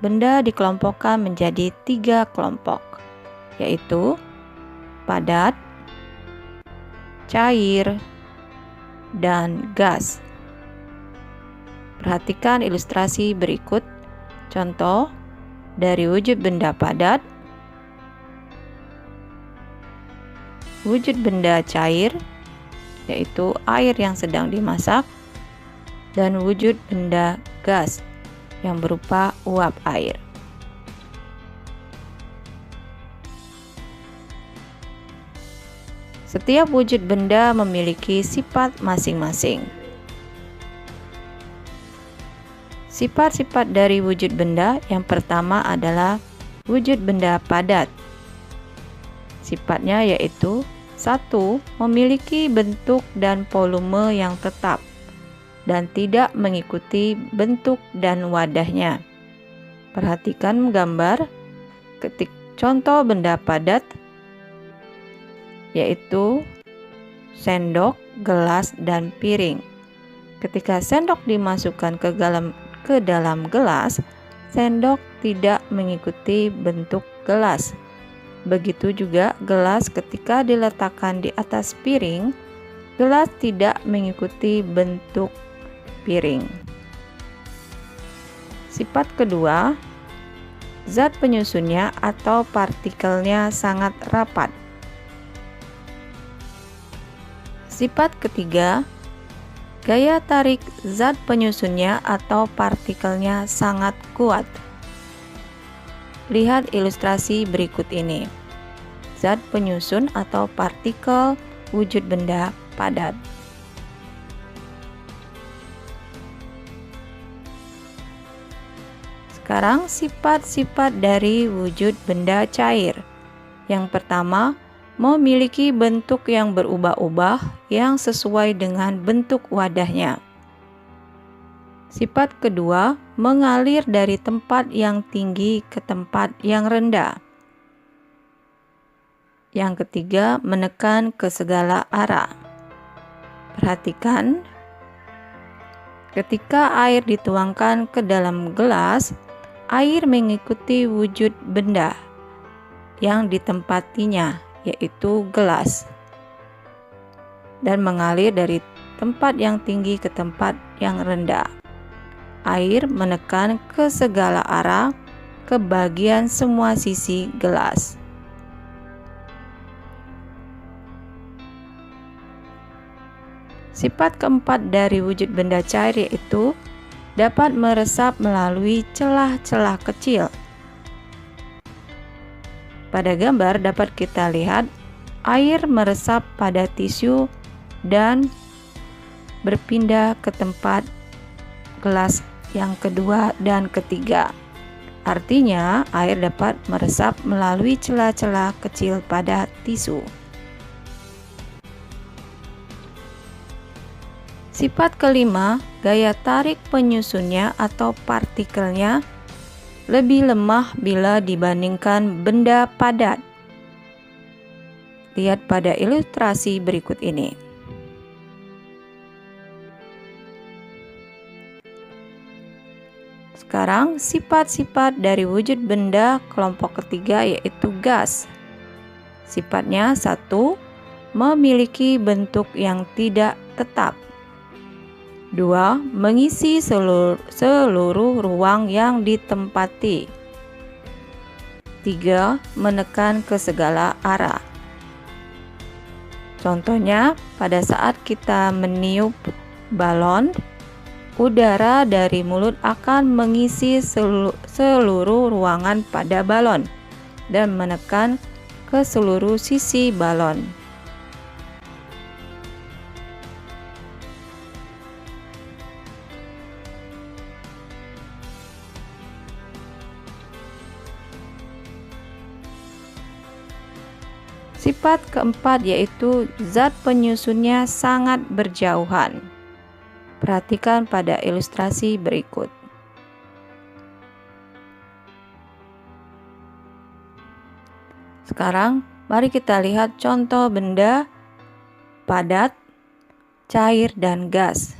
benda dikelompokkan menjadi 3 kelompok, yaitu padat, cair, dan gas. Perhatikan ilustrasi berikut. Contoh dari wujud benda padat, wujud benda cair, yaitu air yang sedang dimasak, dan wujud benda gas yang berupa uap air. Setiap wujud benda memiliki sifat masing-masing. Sifat-sifat dari wujud benda yang pertama adalah wujud benda padat. Sifatnya yaitu 1. Memiliki bentuk dan volume yang tetap dan tidak mengikuti bentuk dan wadahnya. Perhatikan gambar. Contoh benda padat yaitu sendok, gelas, dan piring. Ketika sendok dimasukkan ke dalam gelas, sendok tidak mengikuti bentuk gelas. Begitu juga gelas ketika diletakkan di atas piring, gelas tidak mengikuti bentuk piring. Sifat kedua, zat penyusunnya atau partikelnya sangat rapat. Sifat ketiga, gaya tarik zat penyusunnya atau partikelnya sangat kuat. Lihat ilustrasi berikut ini. Zat penyusun atau partikel wujud benda padat. Sekarang sifat-sifat dari wujud benda cair. Yang pertama, memiliki bentuk yang berubah-ubah yang sesuai dengan bentuk wadahnya. Sifat kedua, mengalir dari tempat yang tinggi ke tempat yang rendah. Yang ketiga, menekan ke segala arah. Perhatikan, ketika air dituangkan ke dalam gelas, air mengikuti wujud benda yang ditempatinya, yaitu gelas, dan mengalir dari tempat yang tinggi ke tempat yang rendah. Air menekan ke segala arah ke bagian semua sisi gelas. Sifat keempat dari wujud benda cair yaitu dapat meresap melalui celah-celah kecil. Pada gambar dapat kita lihat air meresap pada tisu dan berpindah ke tempat gelas yang kedua dan ketiga. Artinya, air dapat meresap melalui celah-celah kecil pada tisu. Sifat kelima, gaya tarik penyusunnya atau partikelnya lebih lemah bila dibandingkan benda padat. Lihat pada ilustrasi berikut ini. Sekarang sifat-sifat dari wujud benda kelompok ketiga yaitu gas. Sifatnya 1. Memiliki bentuk yang tidak tetap. 2. Mengisi seluruh ruang yang ditempati. 3. Menekan ke segala arah. Contohnya, pada saat kita meniup balon, udara dari mulut akan mengisi seluruh ruangan pada balon dan menekan ke seluruh sisi balon. Sifat keempat yaitu zat penyusunnya sangat berjauhan. Perhatikan pada ilustrasi berikut. Sekarang mari kita lihat contoh benda padat, cair, dan gas.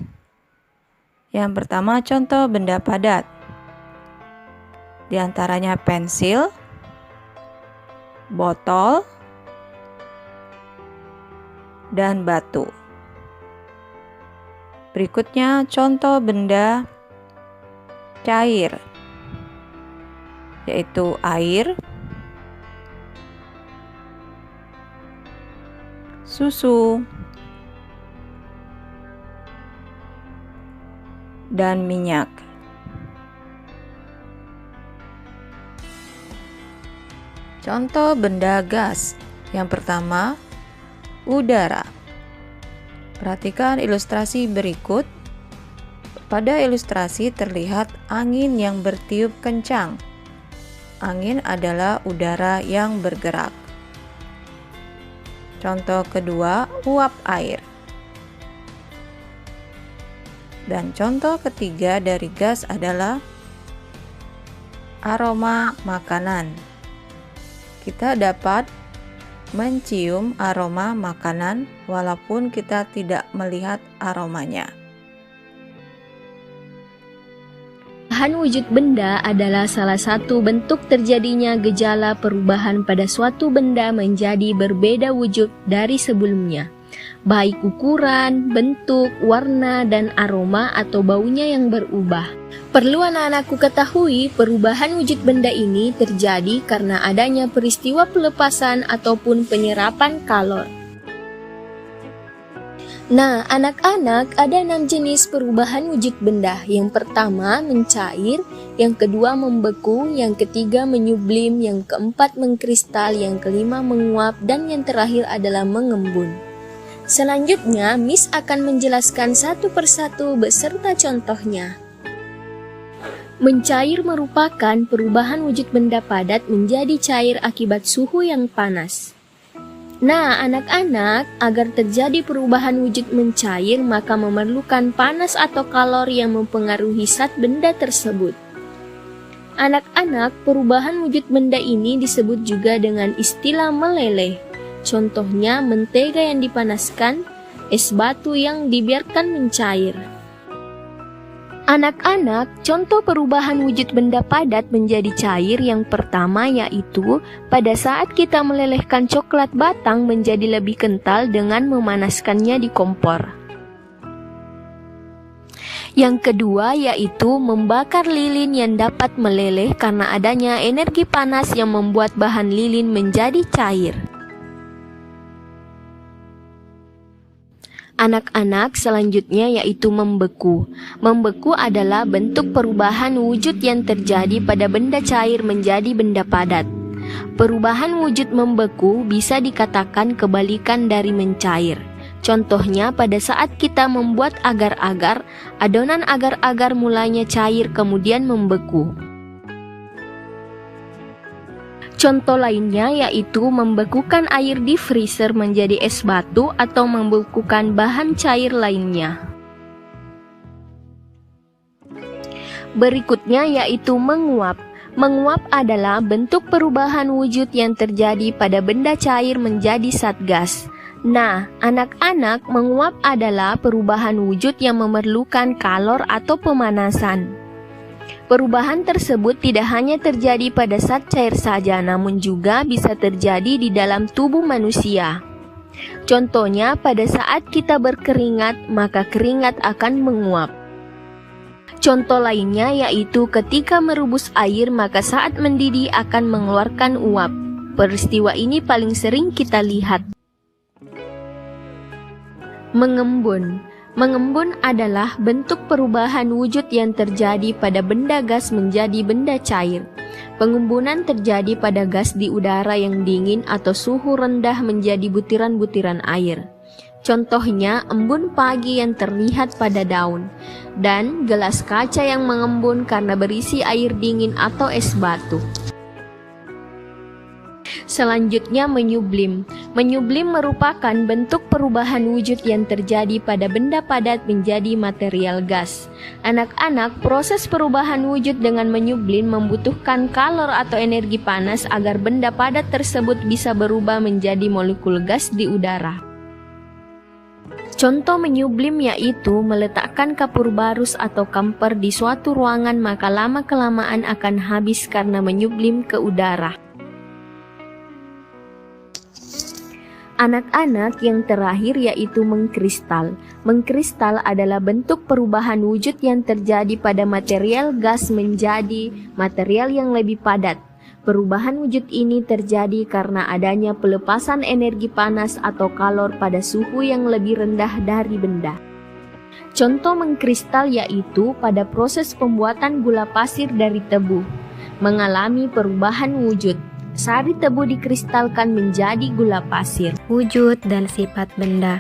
Yang pertama, contoh benda padat. di antaranya pensil, botol, dan batu. Berikutnya contoh benda cair, yaitu air, susu, dan minyak. Contoh benda gas. Yang pertama, udara. Perhatikan ilustrasi berikut. Pada ilustrasi terlihat angin yang bertiup kencang. Angin adalah udara yang bergerak. Contoh kedua, uap air. Dan contoh ketiga dari gas adalah aroma makanan. Kita dapat mencium aroma makanan walaupun kita tidak melihat aromanya. Perubahan wujud benda adalah salah satu bentuk terjadinya gejala perubahan pada suatu benda menjadi berbeda wujud dari sebelumnya, baik ukuran, bentuk, warna, dan aroma atau baunya yang berubah. Perlu anak-anakku ketahui, perubahan wujud benda ini terjadi karena adanya peristiwa pelepasan ataupun penyerapan kalor. Nah, anak-anak, ada 6 jenis perubahan wujud benda. Yang pertama, mencair, yang kedua membeku, yang ketiga menyublim, yang keempat mengkristal, yang kelima menguap, dan yang terakhir adalah mengembun. Selanjutnya, Miss akan menjelaskan satu persatu beserta contohnya. Mencair merupakan perubahan wujud benda padat menjadi cair akibat suhu yang panas. Nah, anak-anak, agar terjadi perubahan wujud mencair, maka memerlukan panas atau kalor yang mempengaruhi zat benda tersebut. Anak-anak, perubahan wujud benda ini disebut juga dengan istilah meleleh. Contohnya, mentega yang dipanaskan, es batu yang dibiarkan mencair. Anak-anak, contoh perubahan wujud benda padat menjadi cair yang pertama yaitu pada saat kita melelehkan coklat batang menjadi lebih kental dengan memanaskannya di kompor. Yang kedua yaitu membakar lilin yang dapat meleleh karena adanya energi panas yang membuat bahan lilin menjadi cair. Anak-anak, selanjutnya yaitu membeku. Membeku adalah bentuk perubahan wujud yang terjadi pada benda cair menjadi benda padat. Perubahan wujud membeku bisa dikatakan kebalikan dari mencair. Contohnya pada saat kita membuat agar-agar, adonan agar-agar mulanya cair kemudian membeku. Contoh lainnya yaitu membekukan air di freezer menjadi es batu atau membekukan bahan cair lainnya. Berikutnya yaitu menguap. Menguap adalah bentuk perubahan wujud yang terjadi pada benda cair menjadi zat gas. Nah, anak-anak, menguap adalah perubahan wujud yang memerlukan kalor atau pemanasan. Perubahan tersebut tidak hanya terjadi pada zat cair saja, namun juga bisa terjadi di dalam tubuh manusia. Contohnya, pada saat kita berkeringat, maka keringat akan menguap. Contoh lainnya yaitu ketika merebus air, maka saat mendidih akan mengeluarkan uap. Peristiwa ini paling sering kita lihat. Mengembun. Mengembun adalah bentuk perubahan wujud yang terjadi pada benda gas menjadi benda cair. Pengembunan terjadi pada gas di udara yang dingin atau suhu rendah menjadi butiran-butiran air. Contohnya embun pagi yang terlihat pada daun, dan gelas kaca yang mengembun karena berisi air dingin atau es batu. Selanjutnya menyublim. Menyublim merupakan bentuk perubahan wujud yang terjadi pada benda padat menjadi material gas. Anak-anak, proses perubahan wujud dengan menyublim membutuhkan kalor atau energi panas agar benda padat tersebut bisa berubah menjadi molekul gas di udara. Contoh menyublim yaitu meletakkan kapur barus atau kamper di suatu ruangan, maka lama-kelamaan akan habis karena menyublim ke udara. Anak-anak yang terakhir yaitu mengkristal. Mengkristal adalah bentuk perubahan wujud yang terjadi pada material gas menjadi material yang lebih padat. Perubahan wujud ini terjadi karena adanya pelepasan energi panas atau kalor pada suhu yang lebih rendah dari benda. Contoh mengkristal yaitu pada proses pembuatan gula pasir dari tebu, mengalami perubahan wujud. Sari tebu dikristalkan menjadi gula pasir. Wujud dan sifat benda.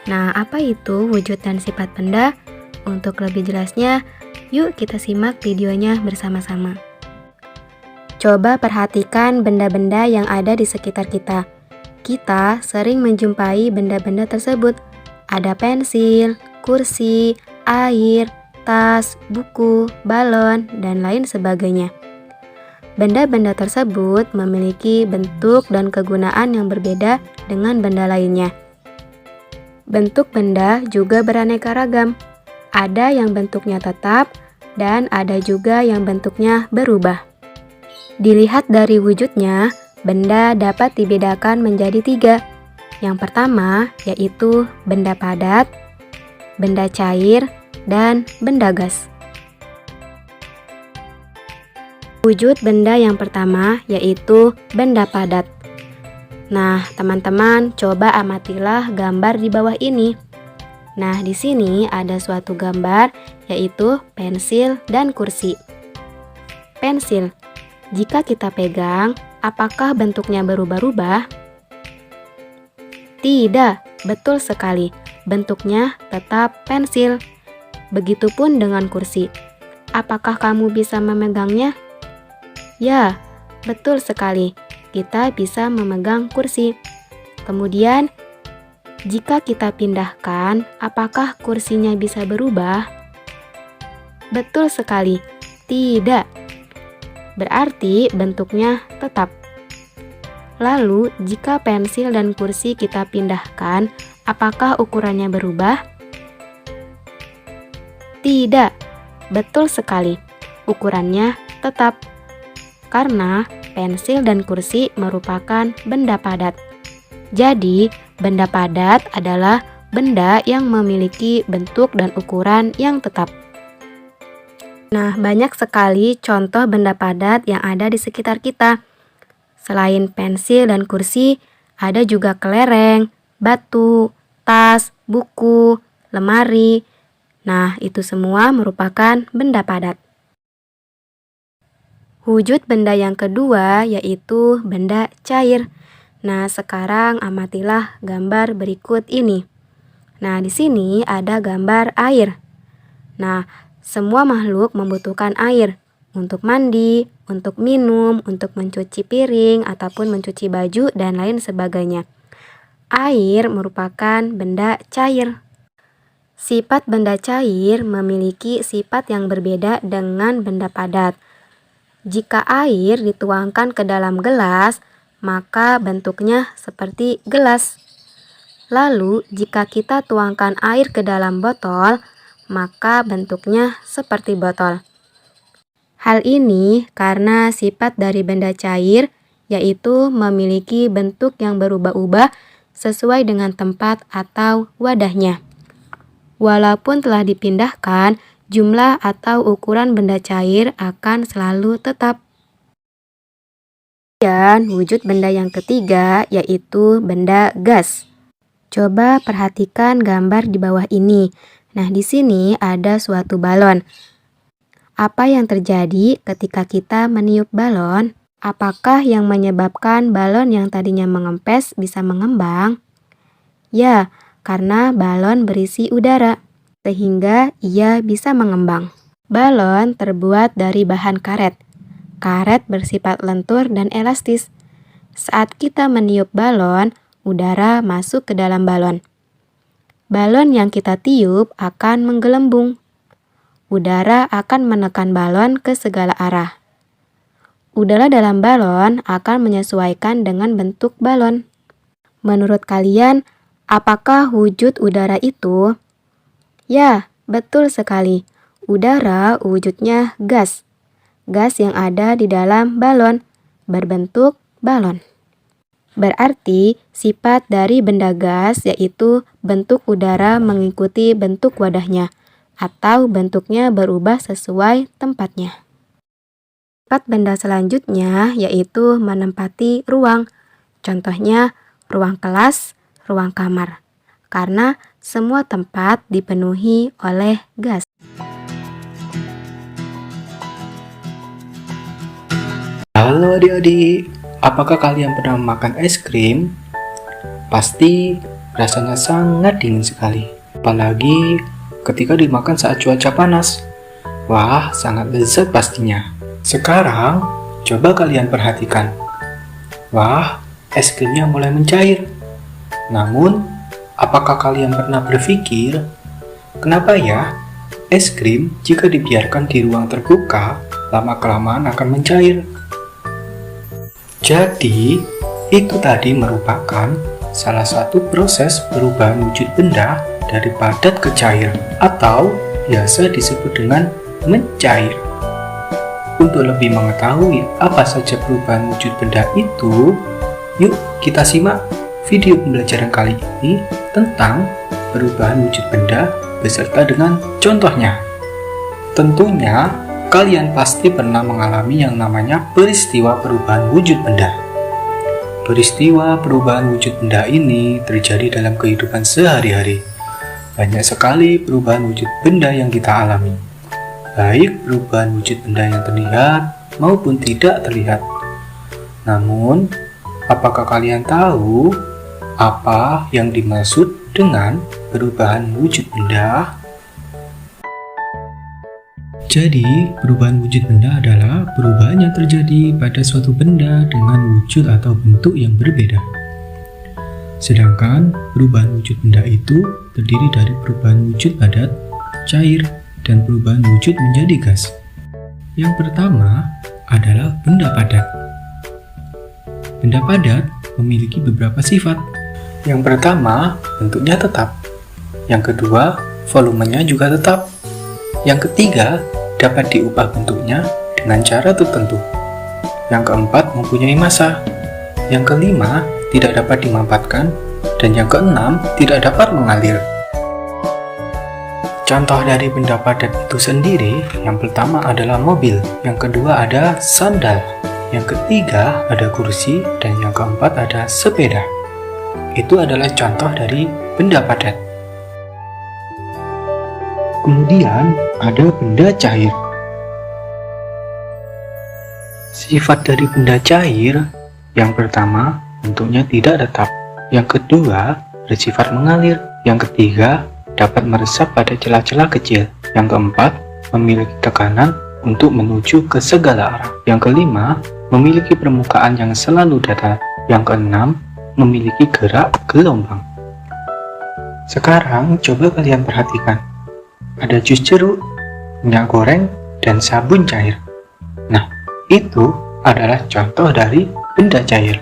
Nah, apa itu wujud dan sifat benda? Untuk lebih jelasnya, yuk kita simak videonya bersama-sama. Coba perhatikan benda-benda yang ada di sekitar kita. Kita sering menjumpai benda-benda tersebut. Ada pensil, kursi, air, tas, buku, balon, dan lain sebagainya. Benda-benda tersebut memiliki bentuk dan kegunaan yang berbeda dengan benda lainnya. Bentuk benda juga beraneka ragam. Ada yang bentuknya tetap dan ada juga yang bentuknya berubah. Dilihat dari wujudnya, benda dapat dibedakan menjadi 3. Yang pertama yaitu benda padat, benda cair, dan benda gas. Wujud benda yang pertama yaitu benda padat. Nah, teman-teman, coba amatilah gambar di bawah ini. Nah, di sini ada suatu gambar yaitu pensil dan kursi. Pensil, jika kita pegang, apakah bentuknya berubah-ubah? Tidak, betul sekali. Bentuknya tetap pensil. Begitupun dengan kursi. Apakah kamu bisa memegangnya? Ya, betul sekali. Kita bisa memegang kursi. Kemudian, jika kita pindahkan, apakah kursinya bisa berubah? Betul sekali. Tidak. Berarti bentuknya tetap. Lalu, jika pensil dan kursi kita pindahkan, apakah ukurannya berubah? Tidak. Betul sekali. Ukurannya tetap. Karena pensil dan kursi merupakan benda padat. Jadi, benda padat adalah benda yang memiliki bentuk dan ukuran yang tetap. Nah, banyak sekali contoh benda padat yang ada di sekitar kita. Selain pensil dan kursi, ada juga kelereng, batu, tas, buku, lemari. Nah, itu semua merupakan benda padat. Wujud benda yang kedua yaitu benda cair. Nah, sekarang amatilah gambar berikut ini. Nah, di sini ada gambar air. Nah, semua makhluk membutuhkan air untuk mandi, untuk minum, untuk mencuci piring, ataupun mencuci baju, dan lain sebagainya. Air merupakan benda cair. Sifat benda cair memiliki sifat yang berbeda dengan benda padat. Jika air dituangkan ke dalam gelas, maka bentuknya seperti gelas. Lalu, jika kita tuangkan air ke dalam botol, maka bentuknya seperti botol. Hal ini karena sifat dari benda cair yaitu memiliki bentuk yang berubah-ubah sesuai dengan tempat atau wadahnya. Walaupun telah dipindahkan, jumlah atau ukuran benda cair akan selalu tetap. Dan wujud benda yang ketiga yaitu benda gas. Coba perhatikan gambar di bawah ini. Nah, di sini ada suatu balon. Apa yang terjadi ketika kita meniup balon? Apakah yang menyebabkan balon yang tadinya mengempes bisa mengembang? Ya, karena balon berisi udara, sehingga ia bisa mengembang. Balon terbuat dari bahan karet. Karet bersifat lentur dan elastis. Saat kita meniup balon, udara masuk ke dalam balon. Balon yang kita tiup akan menggelembung. Udara akan menekan balon ke segala arah. Udara dalam balon akan menyesuaikan dengan bentuk balon. Menurut kalian, Apakah wujud udara itu? Ya, betul sekali. Udara wujudnya gas. Gas yang ada di dalam balon, berbentuk balon. Berarti sifat dari benda gas yaitu bentuk udara mengikuti bentuk wadahnya atau bentuknya berubah sesuai tempatnya. Sifat benda selanjutnya yaitu menempati ruang. Contohnya ruang kelas, ruang kamar. Karena semua tempat dipenuhi oleh gas. Halo adik-adik, apakah kalian pernah makan es krim? Pasti rasanya sangat dingin sekali, apalagi ketika dimakan saat cuaca panas. Wah, sangat lezat pastinya. Sekarang, coba kalian perhatikan. Wah, es krimnya mulai mencair. Namun, apakah kalian pernah berpikir, kenapa ya es krim jika dibiarkan di ruang terbuka, lama-kelamaan akan mencair? Jadi, itu tadi merupakan salah satu proses perubahan wujud benda dari padat ke cair, atau biasa disebut dengan mencair. Untuk lebih mengetahui apa saja perubahan wujud benda itu, yuk kita simak video pembelajaran kali ini tentang perubahan wujud benda beserta dengan contohnya. Tentunya, kalian pasti pernah mengalami yang namanya peristiwa perubahan wujud benda. Peristiwa perubahan wujud benda ini terjadi dalam kehidupan sehari-hari. Banyak sekali perubahan wujud benda yang kita alami, baik perubahan wujud benda yang terlihat maupun tidak terlihat. Namun, apakah kalian tahu apa yang dimaksud dengan perubahan wujud benda? Jadi, perubahan wujud benda adalah perubahan yang terjadi pada suatu benda dengan wujud atau bentuk yang berbeda. Sedangkan perubahan wujud benda itu terdiri dari perubahan wujud padat, cair, dan perubahan wujud menjadi gas. Yang pertama adalah benda padat. Benda padat memiliki beberapa sifat. Yang pertama, bentuknya tetap. Yang kedua, volumenya juga tetap. Yang ketiga, dapat diubah bentuknya dengan cara tertentu. Yang keempat, mempunyai massa. Yang kelima, tidak dapat dimampatkan. Dan yang keenam, tidak dapat mengalir. Contoh dari benda padat itu sendiri, yang pertama adalah mobil, yang kedua ada sandal, yang ketiga ada kursi, dan yang keempat ada sepeda. Itu adalah contoh dari benda padat. Kemudian ada benda cair. Sifat dari benda cair, yang pertama bentuknya tidak tetap, yang kedua bersifat mengalir, yang ketiga dapat meresap pada celah-celah kecil, yang keempat memiliki tekanan untuk menuju ke segala arah, yang kelima memiliki permukaan yang selalu datar, yang keenam memiliki gerak gelombang. Sekarang coba kalian perhatikan. Ada jus jeruk, minyak goreng, dan sabun cair. Nah, itu adalah contoh dari benda cair.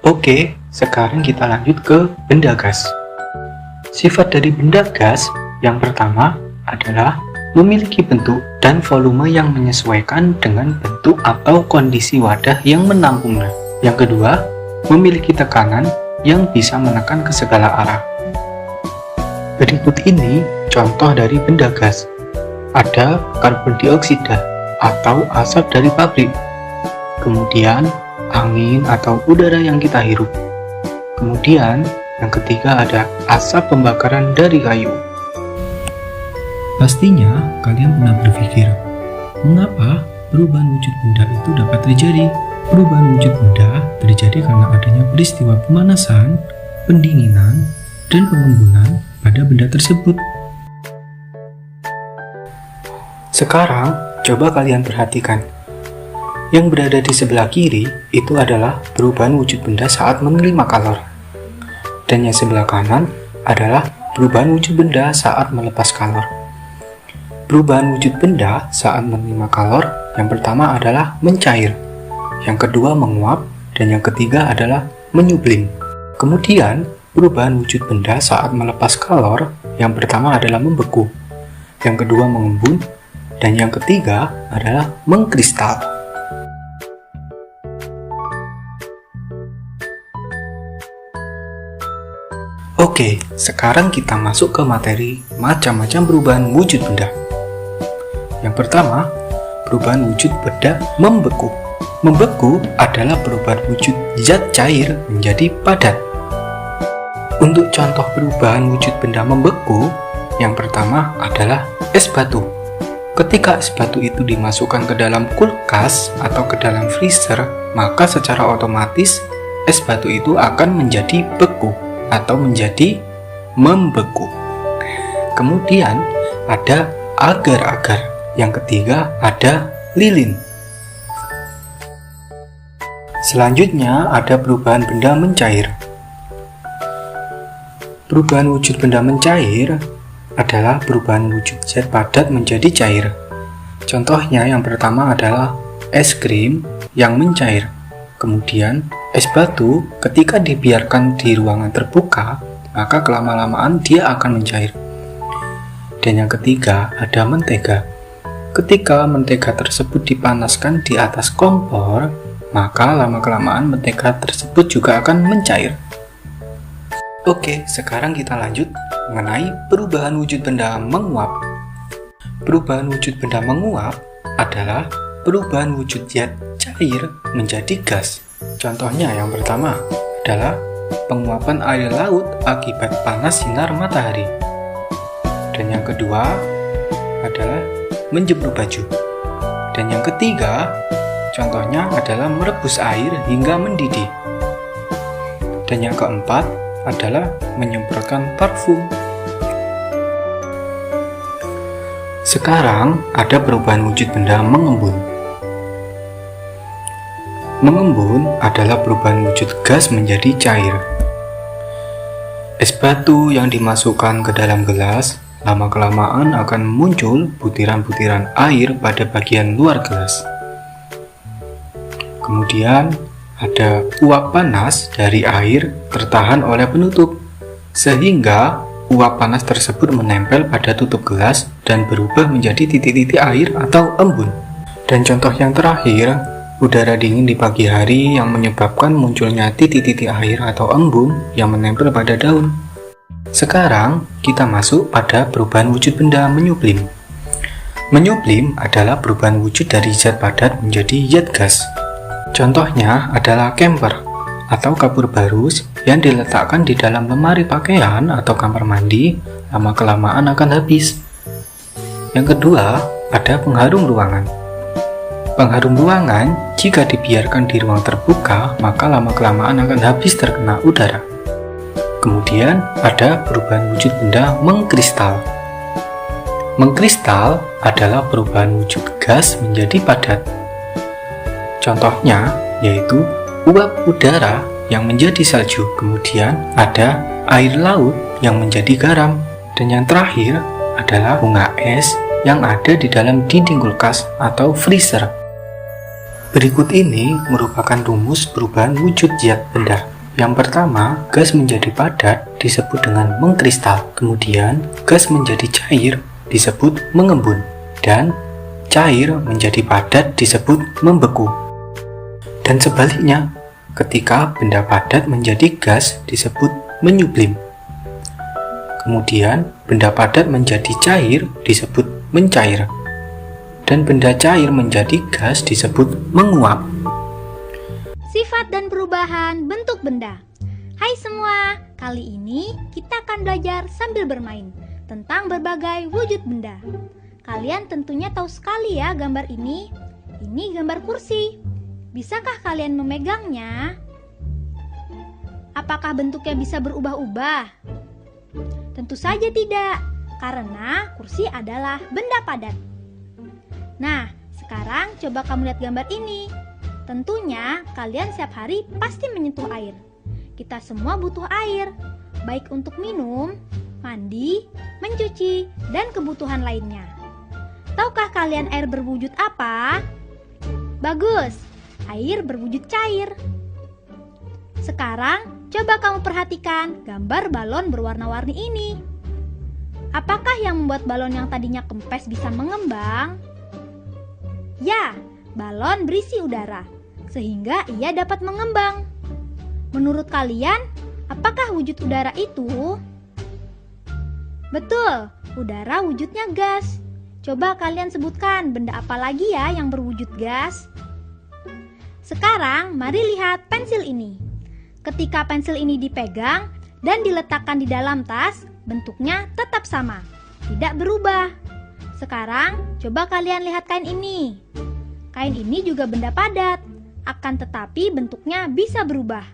Oke, sekarang kita lanjut ke benda gas. Sifat dari benda gas yang pertama adalah memiliki bentuk dan volume yang menyesuaikan dengan bentuk atau kondisi wadah yang menampungnya. Yang kedua, memiliki tekanan yang bisa menekan ke segala arah. Berikut ini contoh dari benda gas. Ada karbon dioksida atau asap dari pabrik. Kemudian, angin atau udara yang kita hirup. Kemudian, yang ketiga ada asap pembakaran dari kayu. Pastinya kalian pernah berpikir, mengapa perubahan wujud benda itu dapat terjadi? Perubahan wujud benda terjadi karena adanya peristiwa pemanasan, pendinginan, dan pengembunan pada benda tersebut. Sekarang, coba kalian perhatikan. Yang berada di sebelah kiri itu adalah perubahan wujud benda saat menerima kalor. Dan yang sebelah kanan adalah perubahan wujud benda saat melepas kalor. Perubahan wujud benda saat menerima kalor yang pertama adalah mencair, yang kedua menguap, dan yang ketiga adalah menyublim. Kemudian, perubahan wujud benda saat melepas kalor yang pertama adalah membeku, yang kedua mengembun, dan yang ketiga adalah mengkristal. Oke, sekarang kita masuk ke materi macam-macam perubahan wujud benda. Yang pertama, perubahan wujud benda membeku. Membeku adalah perubahan wujud zat cair menjadi padat. Untuk contoh perubahan wujud benda membeku, yang pertama adalah es batu. Ketika es batu itu dimasukkan ke dalam kulkas atau ke dalam freezer, maka secara otomatis es batu itu akan menjadi beku atau menjadi membeku. Kemudian ada agar-agar. Yang ketiga ada lilin. Selanjutnya ada perubahan benda mencair. Perubahan wujud benda mencair adalah perubahan wujud zat padat menjadi cair. Contohnya yang pertama adalah es krim yang mencair. Kemudian es batu ketika dibiarkan di ruangan terbuka, maka kelama-lamaan dia akan mencair. Dan yang ketiga ada mentega. Ketika mentega tersebut dipanaskan di atas kompor, maka lama-kelamaan mentega tersebut juga akan mencair. Oke, sekarang kita lanjut mengenai perubahan wujud benda menguap. Perubahan wujud benda menguap adalah perubahan wujud zat cair menjadi gas. Contohnya yang pertama adalah penguapan air laut akibat panas sinar matahari. Dan yang kedua adalah menjemur baju. Dan yang ketiga, contohnya adalah merebus air hingga mendidih. Dan yang keempat adalah menyemprotkan parfum. Sekarang ada perubahan wujud benda mengembun. Mengembun adalah perubahan wujud gas menjadi cair. Es batu yang dimasukkan ke dalam gelas lama-kelamaan akan muncul butiran-butiran air pada bagian luar gelas. Kemudian ada uap panas dari air tertahan oleh penutup, sehingga uap panas tersebut menempel pada tutup gelas dan berubah menjadi titik-titik air atau embun. Dan contoh yang terakhir, udara dingin di pagi hari yang menyebabkan munculnya titik-titik air atau embun yang menempel pada daun. Sekarang kita masuk pada perubahan wujud benda menyublim. Menyublim adalah perubahan wujud dari zat padat menjadi zat gas. Contohnya adalah camper atau kapur barus yang diletakkan di dalam lemari pakaian atau kamar mandi, lama-kelamaan akan habis. Yang kedua, ada pengharum ruangan. Pengharum ruangan jika dibiarkan di ruang terbuka, maka lama-kelamaan akan habis terkena udara. Kemudian ada perubahan wujud benda mengkristal. Mengkristal adalah perubahan wujud gas menjadi padat. Contohnya yaitu uap udara yang menjadi salju, kemudian ada air laut yang menjadi garam, dan yang terakhir adalah bunga es yang ada di dalam dinding kulkas atau freezer. Berikut ini merupakan rumus perubahan wujud zat benda. Yang pertama, gas menjadi padat disebut dengan mengkristal, kemudian gas menjadi cair disebut mengembun, dan cair menjadi padat disebut membeku. Dan sebaliknya, ketika benda padat menjadi gas disebut menyublim. Kemudian, benda padat menjadi cair disebut mencair. Dan benda cair menjadi gas disebut menguap. Sifat dan perubahan bentuk benda. Hai semua, kali ini kita akan belajar sambil bermain tentang berbagai wujud benda. Kalian tentunya tahu sekali ya gambar ini. Ini gambar kursi. Bisakah kalian memegangnya? Apakah bentuknya bisa berubah-ubah? Tentu saja tidak, karena kursi adalah benda padat. Nah, sekarang coba kamu lihat gambar ini. Tentunya kalian setiap hari pasti menyentuh air. Kita semua butuh air, baik untuk minum, mandi, mencuci, dan kebutuhan lainnya. Tahukah kalian air berwujud apa? Bagus! Air berwujud cair. Sekarang, coba kamu perhatikan gambar balon berwarna-warni ini. Apakah yang membuat balon yang tadinya kempes bisa mengembang? Ya, balon berisi udara, sehingga ia dapat mengembang. Menurut kalian, apakah wujud udara itu? Betul, udara wujudnya gas. Coba kalian sebutkan benda apa lagi ya yang berwujud gas? Sekarang, mari lihat pensil ini. Ketika pensil ini dipegang dan diletakkan di dalam tas, bentuknya tetap sama, tidak berubah. Sekarang, coba kalian lihat kain ini. Kain ini juga benda padat, akan tetapi bentuknya bisa berubah.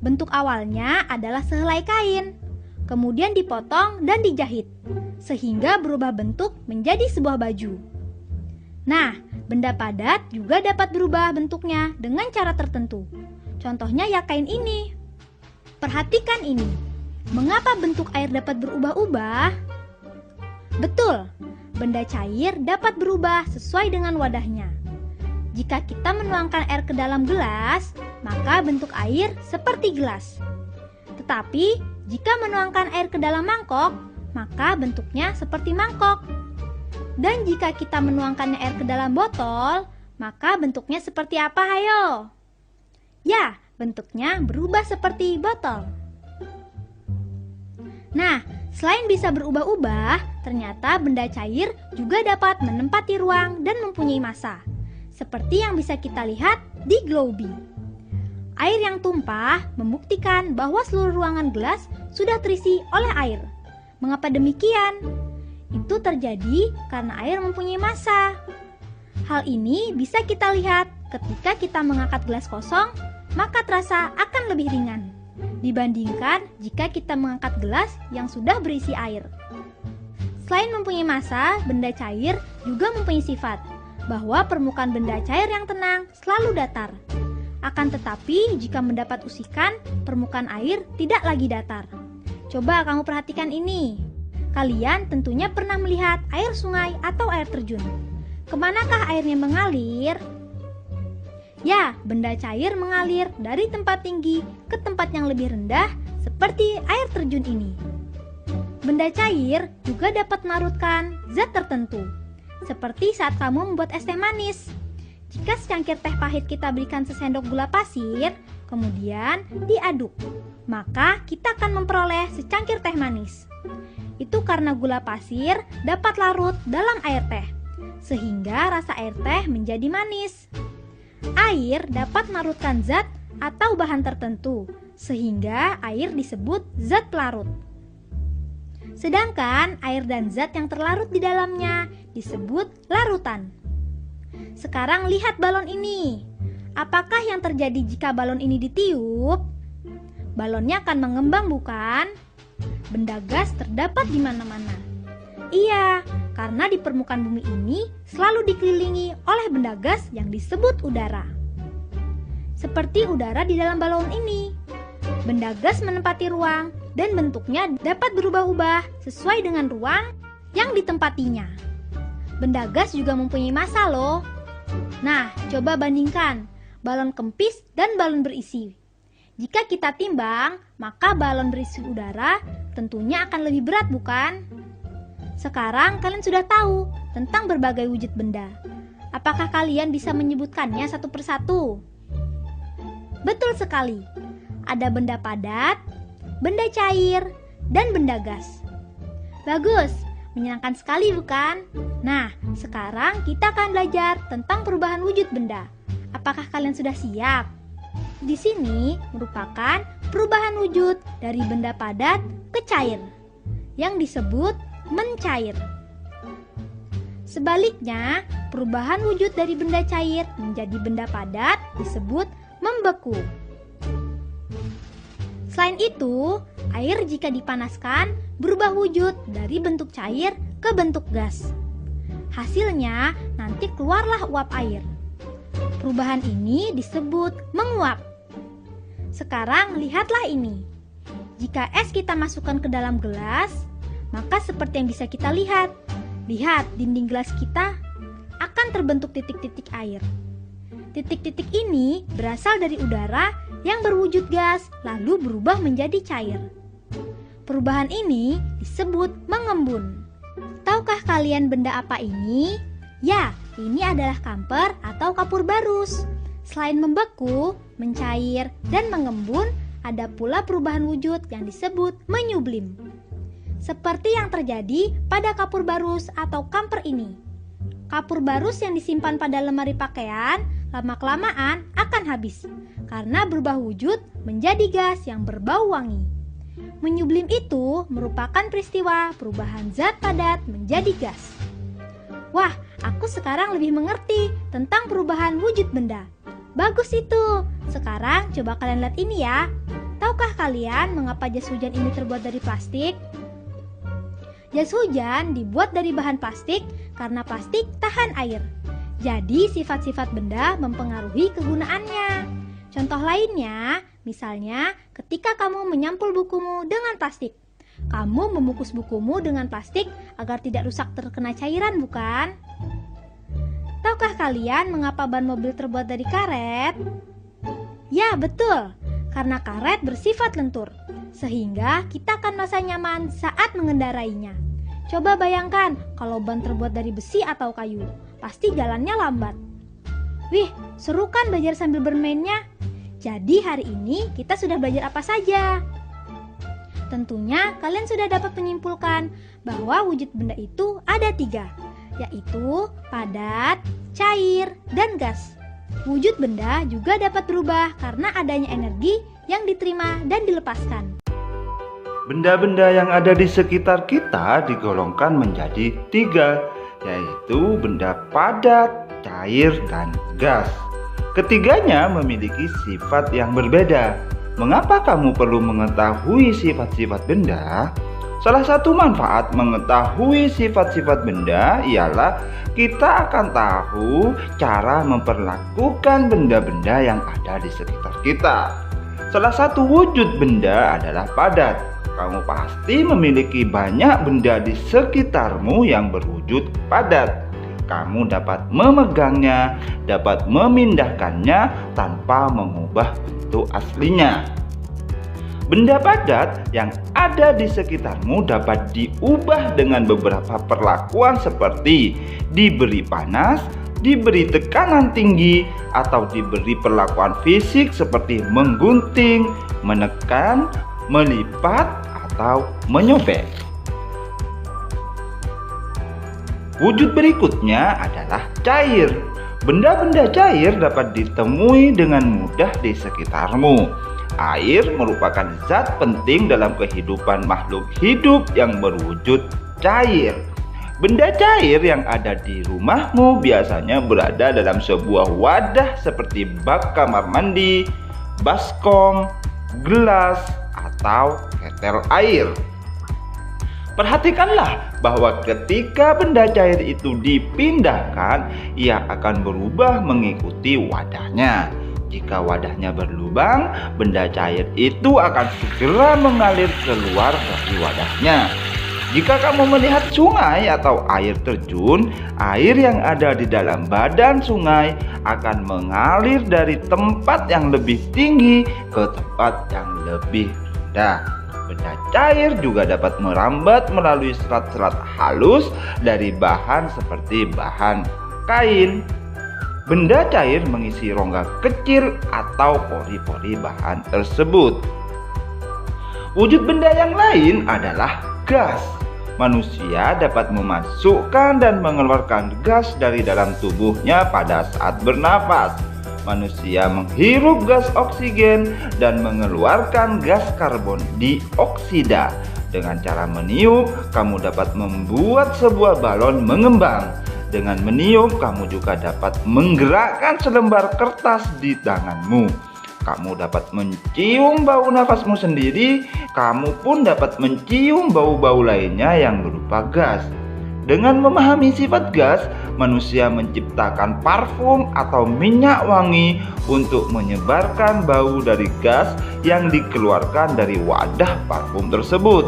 Bentuk awalnya adalah sehelai kain, kemudian dipotong dan dijahit, sehingga berubah bentuk menjadi sebuah baju. Nah, benda padat juga dapat berubah bentuknya dengan cara tertentu. Contohnya ya kain ini. Perhatikan ini. Mengapa bentuk air dapat berubah-ubah? Betul, benda cair dapat berubah sesuai dengan wadahnya. Jika kita menuangkan air ke dalam gelas, maka bentuk air seperti gelas. Tetapi, jika menuangkan air ke dalam mangkok, maka bentuknya seperti mangkok. Dan jika kita menuangkannya air ke dalam botol, maka bentuknya seperti apa, hayo? Ya, bentuknya berubah seperti botol. Nah, selain bisa berubah-ubah, ternyata benda cair juga dapat menempati ruang dan mempunyai massa. Seperti yang bisa kita lihat di Glowbee. Air yang tumpah membuktikan bahwa seluruh ruangan gelas sudah terisi oleh air. Mengapa demikian? Itu terjadi karena air mempunyai massa. Hal ini bisa kita lihat ketika kita mengangkat gelas kosong, maka terasa akan lebih ringan dibandingkan jika kita mengangkat gelas yang sudah berisi air. Selain mempunyai massa, benda cair juga mempunyai sifat bahwa permukaan benda cair yang tenang selalu datar. Akan tetapi, jika mendapat usikan, permukaan air tidak lagi datar. Coba kamu perhatikan ini. Kalian tentunya pernah melihat air sungai atau air terjun. Kemanakah airnya mengalir? Ya, benda cair mengalir dari tempat tinggi ke tempat yang lebih rendah seperti air terjun ini. Benda cair juga dapat melarutkan zat tertentu, seperti saat kamu membuat es teh manis. Jika secangkir teh pahit kita berikan sesendok gula pasir, kemudian diaduk, maka kita akan memperoleh secangkir teh manis. Itu karena gula pasir dapat larut dalam air teh, sehingga rasa air teh menjadi manis. Air dapat melarutkan zat atau bahan tertentu, sehingga air disebut zat pelarut. Sedangkan air dan zat yang terlarut di dalamnya disebut larutan. Sekarang lihat balon ini. Apakah yang terjadi jika balon ini ditiup? Balonnya akan mengembang, bukan? Benda gas terdapat di mana-mana. Iya, karena di permukaan bumi ini selalu dikelilingi oleh benda gas yang disebut udara. Seperti udara di dalam balon ini. Benda gas menempati ruang dan bentuknya dapat berubah-ubah sesuai dengan ruang yang ditempatinya. Benda gas juga mempunyai massa loh. Nah, coba bandingkan balon kempis dan balon berisi. Jika kita timbang, maka balon berisi udara tentunya akan lebih berat, bukan? Sekarang kalian sudah tahu tentang berbagai wujud benda. Apakah kalian bisa menyebutkannya satu persatu? Betul sekali. Ada benda padat, benda cair, dan benda gas. Bagus, menyenangkan sekali bukan? Nah, sekarang kita akan belajar tentang perubahan wujud benda. Apakah kalian sudah siap? Di sini merupakan perubahan wujud dari benda padat ke cair, yang disebut mencair. Sebaliknya, perubahan wujud dari benda cair menjadi benda padat disebut membeku. Selain itu, air jika dipanaskan berubah wujud dari bentuk cair ke bentuk gas. Hasilnya nanti keluarlah uap air. Perubahan ini disebut menguap. Sekarang lihatlah ini. Jika es kita masukkan ke dalam gelas, maka seperti yang bisa kita lihat. Lihat, dinding gelas kita akan terbentuk titik-titik air. Titik-titik ini berasal dari udara yang berwujud gas lalu berubah menjadi cair. Perubahan ini disebut mengembun. Tahukah kalian benda apa ini? Ya, ini adalah kamper atau kapur barus. Selain membeku, mencair, dan mengembun, ada pula perubahan wujud yang disebut menyublim. Seperti yang terjadi pada kapur barus atau kamper ini. Kapur barus yang disimpan pada lemari pakaian lama-kelamaan akan habis karena berubah wujud menjadi gas yang berbau wangi. Menyublim itu merupakan peristiwa perubahan zat padat menjadi gas. Wah, aku sekarang lebih mengerti tentang perubahan wujud benda. Bagus itu. Sekarang coba kalian lihat ini ya. Tahukah kalian mengapa jas hujan ini terbuat dari plastik? Jas hujan dibuat dari bahan plastik karena plastik tahan air. Jadi sifat-sifat benda mempengaruhi kegunaannya. Contoh lainnya, misalnya ketika kamu menyampul bukumu dengan plastik. Kamu membungkus bukumu dengan plastik agar tidak rusak terkena cairan, bukan? Tahukah kalian mengapa ban mobil terbuat dari karet? Ya, betul. Karena karet bersifat lentur, sehingga kita akan merasa nyaman saat mengendarainya. Coba bayangkan kalau ban terbuat dari besi atau kayu, pasti jalannya lambat. Wih, seru kan belajar sambil bermainnya? Jadi hari ini kita sudah belajar apa saja? Tentunya kalian sudah dapat menyimpulkan bahwa wujud benda itu ada 3, yaitu padat, cair, dan gas. Wujud benda juga dapat berubah karena adanya energi yang diterima dan dilepaskan. Benda-benda yang ada di sekitar kita digolongkan menjadi 3, yaitu benda padat, cair, dan gas. Ketiganya memiliki sifat yang berbeda. Mengapa kamu perlu mengetahui sifat-sifat benda? Salah satu manfaat mengetahui sifat-sifat benda ialah kita akan tahu cara memperlakukan benda-benda yang ada di sekitar kita. Salah satu wujud benda adalah padat. Kamu pasti memiliki banyak benda di sekitarmu yang berwujud padat. Kamu dapat memegangnya, dapat memindahkannya tanpa mengubah bentuk aslinya. Benda padat yang ada di sekitarmu dapat diubah dengan beberapa perlakuan seperti diberi panas, diberi tekanan tinggi, atau diberi perlakuan fisik seperti menggunting, menekan, melipat, atau menyobek. Wujud berikutnya adalah cair. Benda-benda cair dapat ditemui dengan mudah di sekitarmu. Air merupakan zat penting dalam kehidupan makhluk hidup yang berwujud cair. Benda cair yang ada di rumahmu biasanya berada dalam sebuah wadah seperti bak kamar mandi, baskom, gelas, atau ketel air. Perhatikanlah bahwa ketika benda cair itu dipindahkan, ia akan berubah mengikuti wadahnya. Jika wadahnya berlubang, benda cair itu akan segera mengalir keluar dari wadahnya. Jika kamu melihat sungai atau air terjun, air yang ada di dalam badan sungai akan mengalir dari tempat yang lebih tinggi ke tempat yang lebih rendah. Benda cair juga dapat merambat melalui serat-serat halus dari bahan seperti bahan kain. Benda cair mengisi rongga kecil atau pori-pori bahan tersebut. Wujud benda yang lain adalah gas. Manusia dapat memasukkan dan mengeluarkan gas dari dalam tubuhnya pada saat bernafas. Manusia menghirup gas oksigen dan mengeluarkan gas karbon dioksida. Dengan cara meniup, kamu dapat membuat sebuah balon mengembang. Dengan meniup, kamu juga dapat menggerakkan selembar kertas di tanganmu. Kamu dapat mencium bau nafasmu sendiri. Kamu pun dapat mencium bau-bau lainnya yang berupa gas. Dengan memahami sifat gas, manusia menciptakan parfum atau minyak wangi untuk menyebarkan bau dari gas yang dikeluarkan dari wadah parfum tersebut.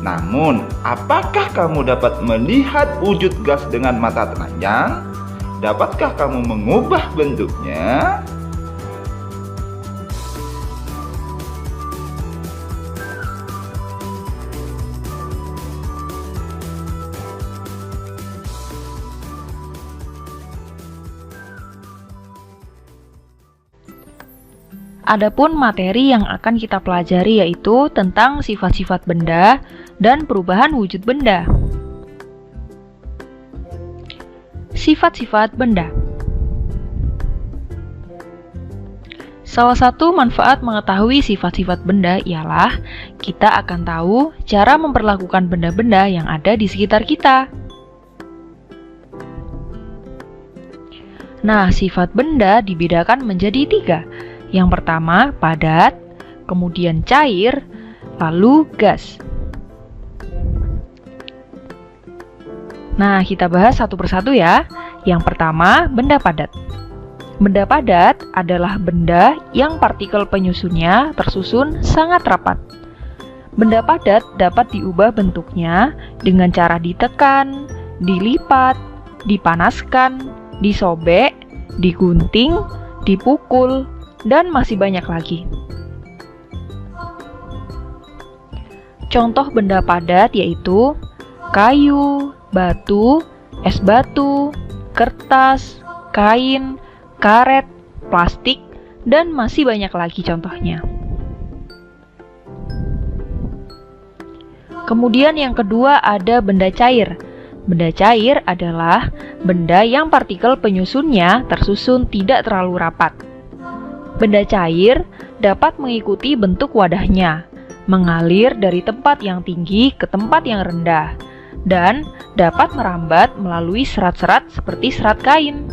Namun, apakah kamu dapat melihat wujud gas dengan mata telanjang? dapatkah kamu mengubah bentuknya? Adapun materi yang akan kita pelajari yaitu tentang sifat-sifat benda dan perubahan wujud benda. Sifat-sifat benda. Salah satu manfaat mengetahui sifat-sifat benda ialah kita akan tahu cara memperlakukan benda-benda yang ada di sekitar kita. Nah, sifat benda dibedakan menjadi 3. Yang pertama, padat, kemudian cair, lalu gas. Nah, kita bahas satu persatu ya. Yang pertama, benda padat. Benda padat adalah benda yang partikel penyusunnya tersusun sangat rapat. Benda padat dapat diubah bentuknya dengan cara ditekan, dilipat, dipanaskan, disobek, digunting, dipukul, dan masih banyak lagi. Contoh benda padat yaitu kayu, batu, es batu, kertas, kain, karet, plastik, dan masih banyak lagi contohnya. Kemudian yang kedua ada benda cair. Benda cair adalah benda yang partikel penyusunnya tersusun tidak terlalu rapat. Benda cair dapat mengikuti bentuk wadahnya, mengalir dari tempat yang tinggi ke tempat yang rendah, dan dapat merambat melalui serat-serat seperti serat kain.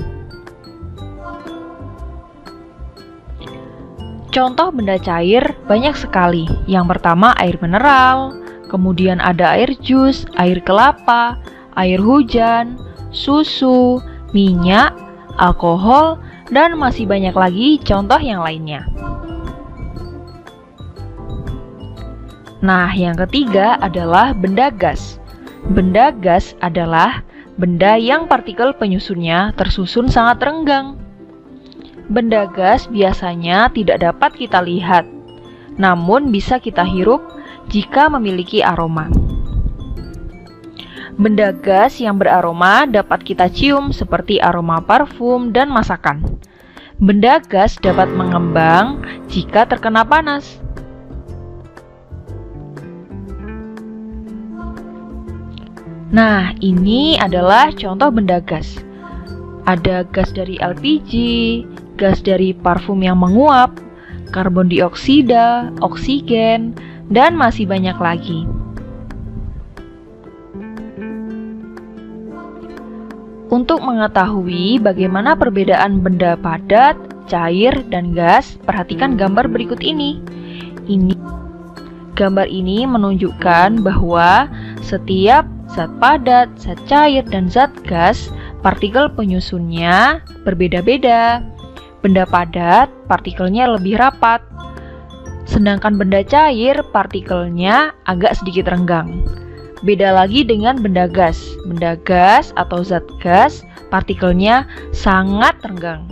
Contoh benda cair banyak sekali. Yang pertama air mineral, kemudian ada air jus, air kelapa, air hujan, susu, minyak, alkohol, dan masih banyak lagi contoh yang lainnya. Nah, yang ketiga adalah benda gas. Benda gas adalah benda yang partikel penyusunnya tersusun sangat renggang. Benda gas biasanya tidak dapat kita lihat, namun bisa kita hirup jika memiliki aroma. Benda gas yang beraroma dapat kita cium seperti aroma parfum dan masakan. Benda gas dapat mengembang jika terkena panas. Nah, ini adalah contoh benda gas. Ada gas dari LPG, gas dari parfum yang menguap, karbon dioksida, oksigen, dan masih banyak lagi. Untuk mengetahui bagaimana perbedaan benda padat, cair, dan gas, perhatikan gambar berikut ini. Gambar ini menunjukkan bahwa setiap zat padat, zat cair, dan zat gas, partikel penyusunnya berbeda-beda. Benda padat, partikelnya lebih rapat, sedangkan benda cair, partikelnya agak sedikit renggang. Beda lagi dengan benda gas. Benda gas atau zat gas, partikelnya sangat renggang.